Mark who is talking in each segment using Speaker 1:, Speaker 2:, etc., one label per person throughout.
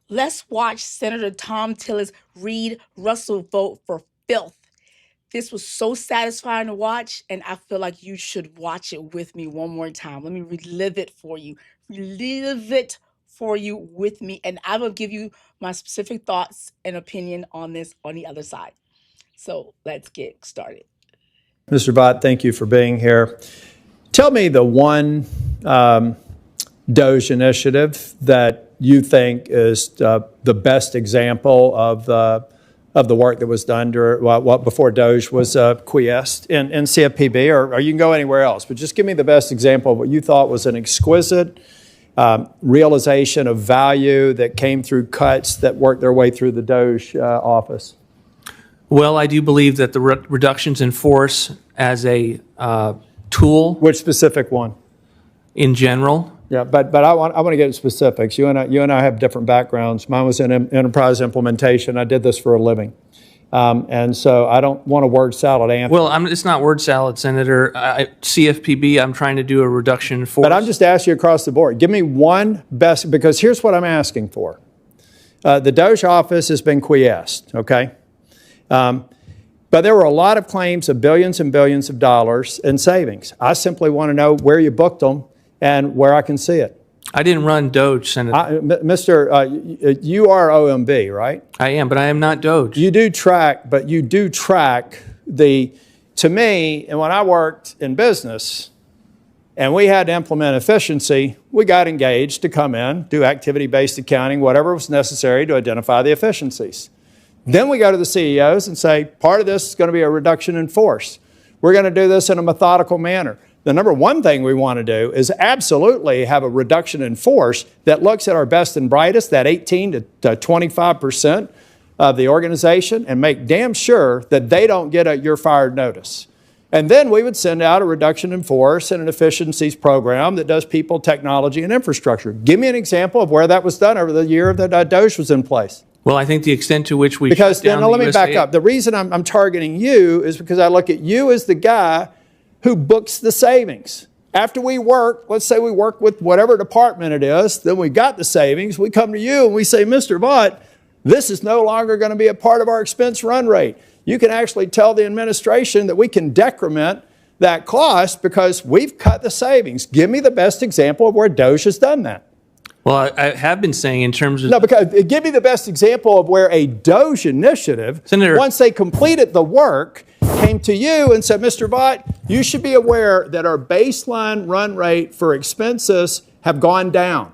Speaker 1: Let's watch Senator Thom Tillis read Russell vote for filth. This was so satisfying to watch, and I feel like you should watch it with me one more time. Let me relive it for you. Relive it for you with me, and I will give you my specific thoughts and opinion on this on the other side. So let's get started.
Speaker 2: Mr. Vought, thank you for being here. Tell me the one Doge initiative that you think is the best example of the work that was done before Doge was quiesced in CFPB, or you can go anywhere else, but just give me the best example of what you thought was an exquisite realization of value that came through cuts that worked their way through the Doge office.
Speaker 3: Well, I do believe that the reductions in force as a tool.
Speaker 2: Which specific one?
Speaker 3: In general.
Speaker 2: Yeah, but I want to get into specifics. You and I have different backgrounds. Mine was in enterprise implementation. I did this for a living, and so I don't want a word salad answer.
Speaker 3: Well, it's not word salad, Senator. CFPB. I'm trying to do a reduction in force.
Speaker 2: But I'm just asking you across the board. Give me one best, because here's what I'm asking for. The Doge office has been quiesced. Okay. But there were a lot of claims of billions and billions of dollars in savings. I simply want to know where you booked them and where I can see it.
Speaker 3: I didn't run Doge, Senator.
Speaker 2: You are OMB, right?
Speaker 3: I am, but I am not Doge.
Speaker 2: You do track to me, and when I worked in business and we had to implement efficiency, we got engaged to come in, do activity-based accounting, whatever was necessary to identify the efficiencies. Then we go to the CEOs and say, part of this is going to be a reduction in force. We're going to do this in a methodical manner. The number one thing we want to do is absolutely have a reduction in force that looks at our best and brightest, that 18 to 25% of the organization, and make damn sure that they don't get a "you're fired" notice. And then we would send out a reduction in force and an efficiencies program that does people, technology, and infrastructure. Give me an example of where that was done over the year that Doge was in place.
Speaker 3: Well, I think the extent to which we
Speaker 2: because then, let me back up. The reason I'm targeting you is because I look at you as the guy who books the savings. After we work, let's say we work with whatever department it is, then we got the savings, we come to you and we say, Mr. Vought, this is no longer going to be a part of our expense run rate. You can actually tell the administration that we can decrement that cost because we've cut the savings. Give me the best example of where Doge has done that.
Speaker 3: Well, I have been saying in terms of...
Speaker 2: No, because give me the best example of where a Doge initiative,
Speaker 3: Senator,
Speaker 2: once they completed the work, came to you and said, Mr. Vought, you should be aware that our baseline run rate for expenses have gone down.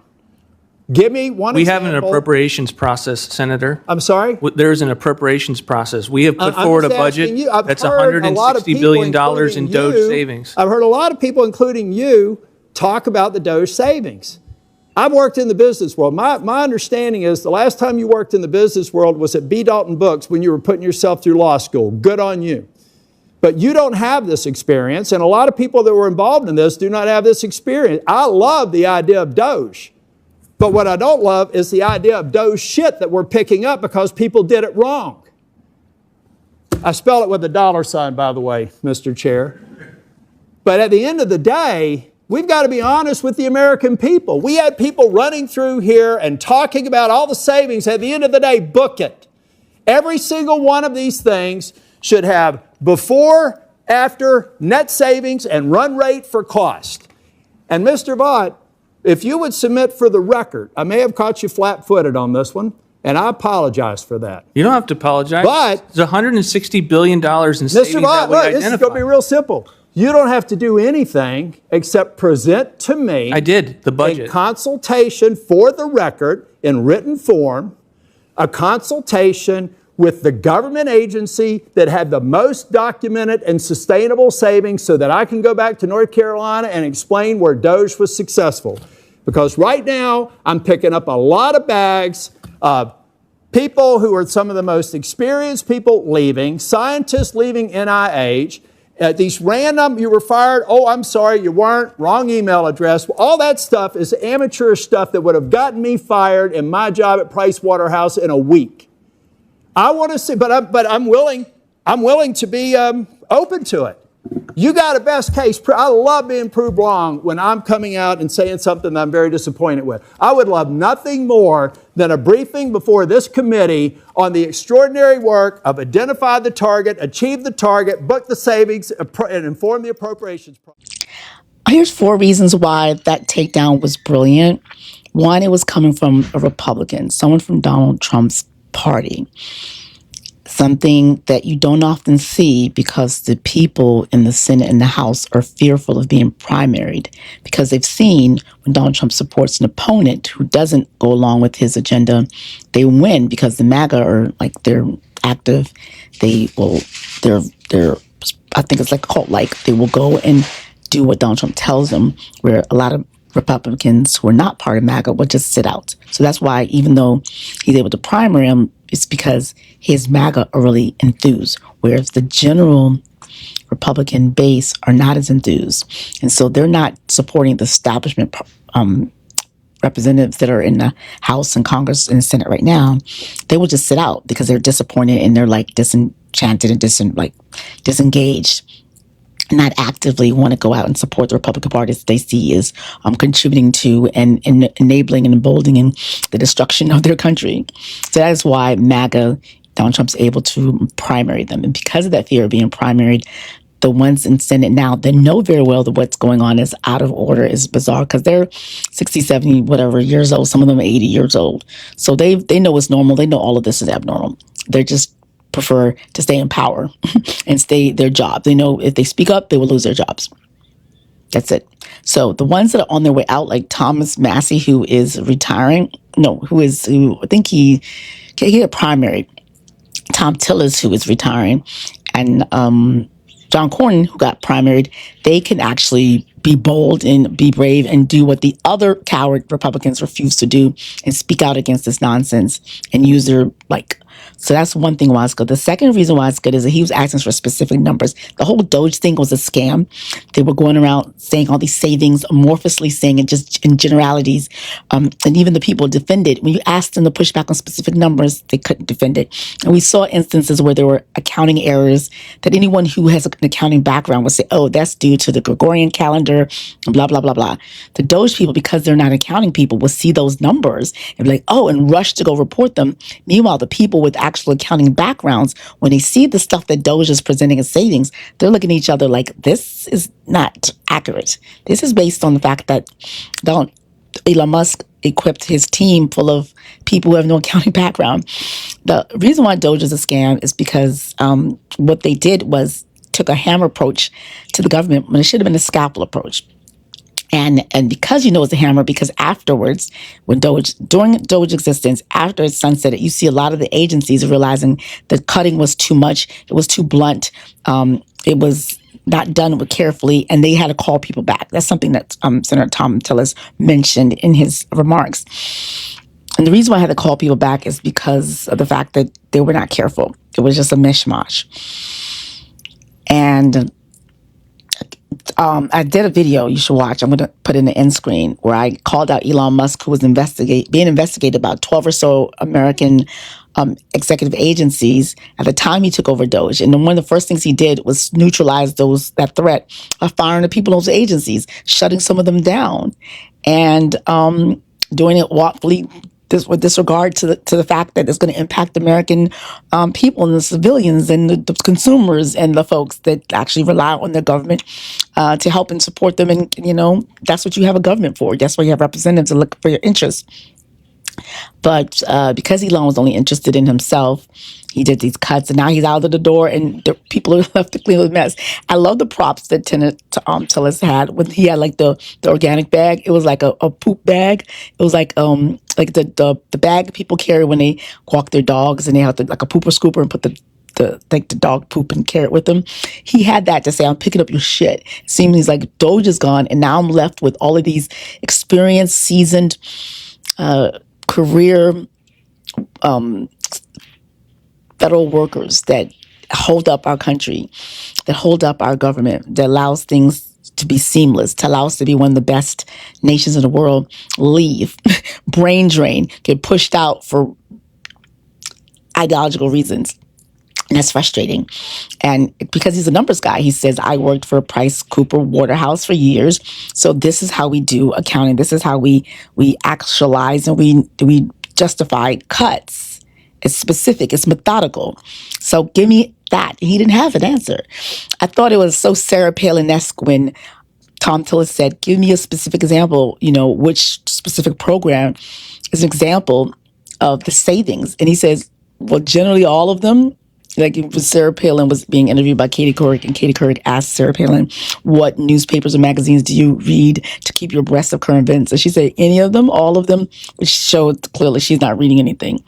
Speaker 2: Give me one example.
Speaker 3: We have an appropriations process, Senator.
Speaker 2: I'm sorry?
Speaker 3: There is an appropriations process. We have put forward a budget that's $160 billion in Doge savings.
Speaker 2: I've heard a lot of people, including you, talk about the Doge savings. I've worked in the business world. My understanding is the last time you worked in the business world was at B. Dalton Books when you were putting yourself through law school. Good on you. But you don't have this experience, and a lot of people that were involved in this do not have this experience. I love the idea of Doge. But what I don't love is the idea of Doge shit that we're picking up because people did it wrong. I spell it with a $, by the way, Mr. Chair. But at the end of the day, we've got to be honest with the American people. We had people running through here and talking about all the savings. At the end of the day, book it. Every single one of these things should have before, after, net savings, and run rate for cost. And Mr. Vought, if you would submit for the record, I may have caught you flat-footed on this one, and I apologize for that.
Speaker 3: You don't have to apologize.
Speaker 2: But
Speaker 3: there's $160 billion in savings
Speaker 2: Mr. Vought,
Speaker 3: that we identified.
Speaker 2: This is going to be real simple. You don't have to do anything except present to me
Speaker 3: I did, the budget.
Speaker 2: A consultation for the record in written form, a consultation with the government agency that had the most documented and sustainable savings so that I can go back to North Carolina and explain where Doge was successful. Because right now, I'm picking up a lot of bags of people who are some of the most experienced people leaving, scientists leaving NIH, these random, you were fired, oh, I'm sorry, you weren't, wrong email address. All that stuff is amateurish stuff that would have gotten me fired in my job at Pricewaterhouse in a week. I want to see, but I'm willing to be open to it. You got a best case. I love being proved wrong when I'm coming out and saying something that I'm very disappointed with. I would love nothing more than a briefing before this committee on the extraordinary work of identify the target, achieve the target, book the savings, and inform the appropriations.
Speaker 1: Here's 4 reasons why that takedown was brilliant. 1, it was coming from a Republican, someone from Donald Trump's party. Something that you don't often see because the people in the Senate and the House are fearful of being primaried because they've seen when Donald Trump supports an opponent who doesn't go along with his agenda, they win because the MAGA are they're active. They're I think it's like cult-like. They will go and do what Donald Trump tells them, where a lot of Republicans who are not part of MAGA will just sit out. So that's why even though he's able to primary him, it's because his MAGA are really enthused, whereas the general Republican base are not as enthused. And so they're not supporting the establishment representatives that are in the House and Congress and Senate right now. They will just sit out because they're disappointed and they're disenchanted and disengaged. Not actively want to go out and support the Republican Party that they see is contributing to and enabling and emboldening the destruction of their country. So that is why MAGA, Donald Trump's able to primary them. And because of that fear of being primaried, the ones in Senate now, they know very well that what's going on is out of order, is bizarre, because they're 60, 70, whatever years old. Some of them are 80 years old. So they know it's normal. They know all of this is abnormal. They're just prefer to stay in power and stay their job. They know if they speak up, they will lose their jobs. That's it. So the ones that are on their way out, like Thomas Massey, who is retiring, who I think he had a primary, Thom Tillis, who is retiring, and John Cornyn, who got primaried, they can actually be bold and be brave and do what the other coward Republicans refuse to do and speak out against this nonsense and use their So that's one thing why it's good. The second reason why it's good is that he was asking for specific numbers. The whole Doge thing was a scam. They were going around saying all these savings, amorphously saying it just in generalities. And even the people defended. When you asked them to push back on specific numbers, they couldn't defend it. And we saw instances where there were accounting errors that anyone who has an accounting background would say, oh, that's due to the Gregorian calendar, and blah, blah, blah, blah. The Doge people, because they're not accounting people, will see those numbers and be like, oh, and rush to go report them. Meanwhile, the people with actual accounting backgrounds, when they see the stuff that Doge is presenting as savings, they're looking at each other like, this is not accurate. This is based on the fact that Elon Musk equipped his team full of people who have no accounting background. The reason why Doge is a scam is because what they did was took a hammer approach to the government when it should have been a scalpel approach. And because it's a hammer, because afterwards, during Doge existence, after it's sunsetted, you see a lot of the agencies realizing that cutting was too much, it was too blunt, it was not done carefully, and they had to call people back. That's something that Senator Thom Tillis mentioned in his remarks. And the reason why I had to call people back is because of the fact that they were not careful. It was just a mishmash. And I did a video you should watch. I'm going to put in the end screen where I called out Elon Musk, who was being investigated about 12 or so American executive agencies at the time he took over Doge. And then one of the first things he did was neutralize that threat of firing the people in those agencies, shutting some of them down, and doing it walkfully with disregard to the fact that it's going to impact American people and the civilians and the consumers and the folks that actually rely on their government to help and support them. And, that's what you have a government for. That's why you have representatives to look for your interests. But because Elon was only interested in himself, he did these cuts, and now he's out of the door, and the people are left to clean the mess. I love the props that Tillis had when he had the organic bag. It was like a poop bag. It was like the bag people carry when they walk their dogs, and they have a pooper scooper and put the dog poop and carry it with them. He had that to say, I'm picking up your shit. It seems he's like, Doge is gone, and now I'm left with all of these experienced, seasoned, career federal workers that hold up our country, that hold up our government, that allows things to be seamless, to allow us to be one of the best nations in the world, leave, brain drain, get pushed out for ideological reasons. And that's frustrating. And because he's a numbers guy, he says, I worked for Price Cooper Waterhouse for years. So this is how we do accounting. This is how we actualize and we justify cuts. It's specific. It's methodical. So give me that. He didn't have an answer. I thought it was so Sarah Palin-esque when Thom Tillis said, give me a specific example, which specific program is an example of the savings. And he says, well, generally all of them. Like Sarah Palin was being interviewed by Katie Couric, and Katie Couric asked Sarah Palin, what newspapers or magazines do you read to keep you abreast of current events? And she said, any of them, all of them, which showed clearly she's not reading anything.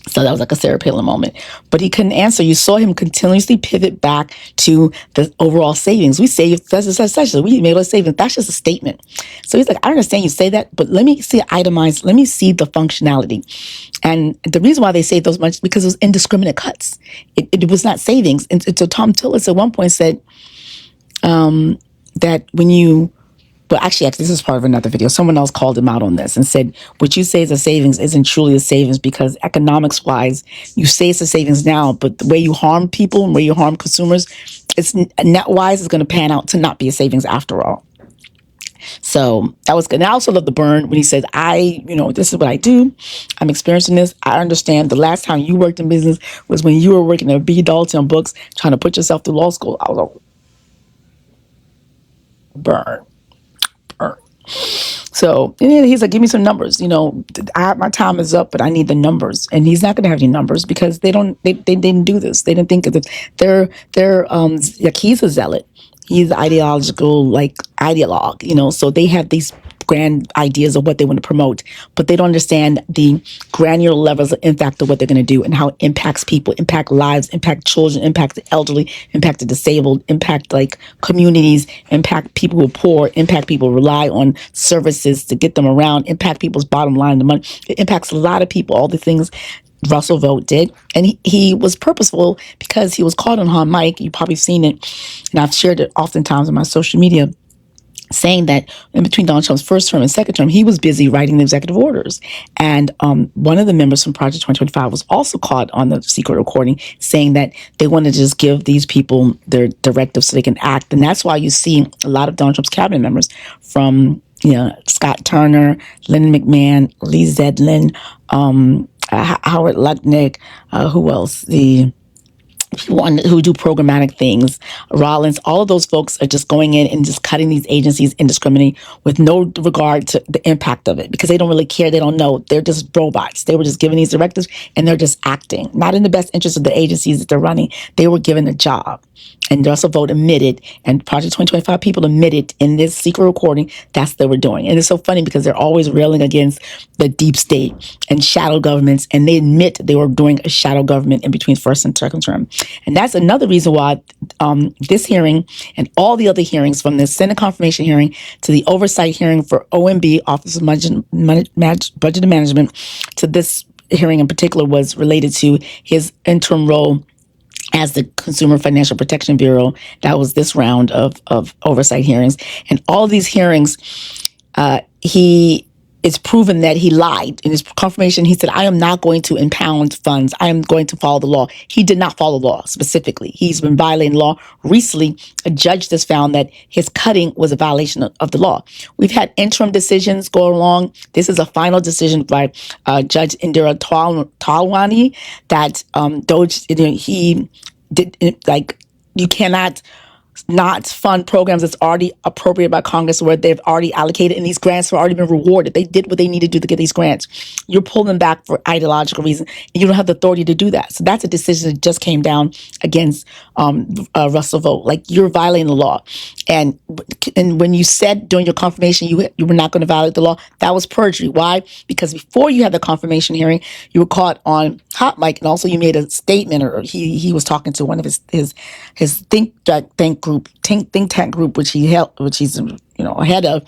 Speaker 1: So that was like a Sarah Palin moment. But he couldn't answer. You saw him continuously pivot back to the overall savings. We saved such. We made a savings. That's just a statement. So he's like, I understand you say that, but let me see itemized. Let me see the functionality. And the reason why they saved those much is because it was indiscriminate cuts. It was not savings. And so Thom Tillis at one point said that when you... But actually, this is part of another video. Someone else called him out on this and said, what you say is a savings isn't truly a savings because economics-wise, you say it's a savings now, but the way you harm people and the way you harm consumers, it's net-wise is going to pan out to not be a savings after all. So that was good. And I also love the burn when he says, this is what I do. I'm experiencing this. I understand the last time you worked in business was when you were working at B. Dalton Books trying to put yourself through law school. I was like, burn. So he's like, give me some numbers. My time is up, but I need the numbers. And he's not going to have any numbers because they didn't do this. They didn't think of it. He's a zealot. He's ideological, ideologue, so they have these grand ideas of what they want to promote, but they don't understand the granular levels of impact of what they're going to do and how it impacts people, impact lives, impact children, impact the elderly, impact the disabled, impact communities, impact people who are poor, impact people who rely on services to get them around, impact people's bottom line, the money. It impacts a lot of people, all the things Russell Vought did. And he was purposeful because he was caught on mic. You've probably seen it, and I've shared it oftentimes on my social media, saying that in between Donald Trump's first term and second term, he was busy writing the executive orders. And one of the members from Project 2025 was also caught on the secret recording saying that they wanted to just give these people their directives so they can act. And that's why you see a lot of Donald Trump's cabinet members from Scott Turner, Lyndon McMahon, Lee Zeldin, Howard Lutnick, who else? The people who do programmatic things, Rollins, all of those folks are just going in and just cutting these agencies indiscriminately with no regard to the impact of it because they don't really care. They don't know. They're just robots. They were just given these directives and they're just acting, not in the best interest of the agencies that they're running. They were given a job. And Russell Vought admitted, and Project 2025 people admitted in this secret recording, that's what they were doing. And it's so funny because they're always railing against the deep state and shadow governments, and they admit they were doing a shadow government in between first and second term. And that's another reason why this hearing and all the other hearings, from the Senate confirmation hearing to the oversight hearing for OMB, Office of Budget and Management, to this hearing in particular, was related to his interim role as the Consumer Financial Protection Bureau. That was this round of oversight hearings. And all these hearings, it's proven that he lied. In his confirmation, he said, I am not going to impound funds. I am going to follow the law. He did not follow the law specifically. He's been violating law. Recently, a judge just found that his cutting was a violation of the law. We've had interim decisions go along. This is a final decision by Judge Indira Talwani that Doge, he did, you cannot not fund programs that's already appropriated by Congress where they've already allocated and these grants have already been rewarded. They did what they needed to do to get these grants. You're pulling them back for ideological reasons and you don't have the authority to do that. So that's a decision that just came down against Russell Vought. You're violating the law. And when you said during your confirmation you were not going to violate the law, that was perjury. Why? Because before you had the confirmation hearing, you were caught on hot mic, and also you made a statement, or he was talking to one of his think tank group, which he's head of.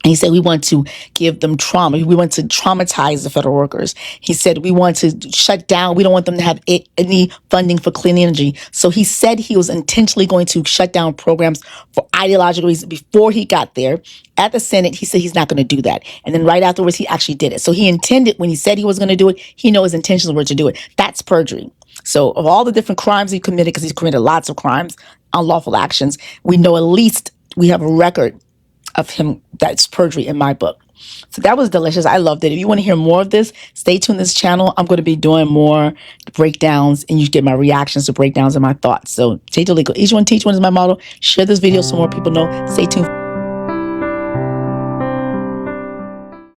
Speaker 1: And he said, we want to give them trauma. We want to traumatize the federal workers. He said, we want to shut down. We don't want them to have any funding for clean energy. So he said he was intentionally going to shut down programs for ideological reasons before he got there. At the Senate, he said he's not going to do that. And then right afterwards, he actually did it. So he intended, when he said he was going to do it, he knew his intentions were to do it. That's perjury. So of all the different crimes he committed, because he's committed lots of crimes, unlawful actions, we know at least we have a record of him that's perjury in my book. So that was delicious. I loved it. If you want to hear more of this, stay tuned to this channel. I'm going to be doing more breakdowns, and you get my reactions to breakdowns and my thoughts. So stay tuned. Each one teach one is my motto. Share this video so more people know. Stay tuned.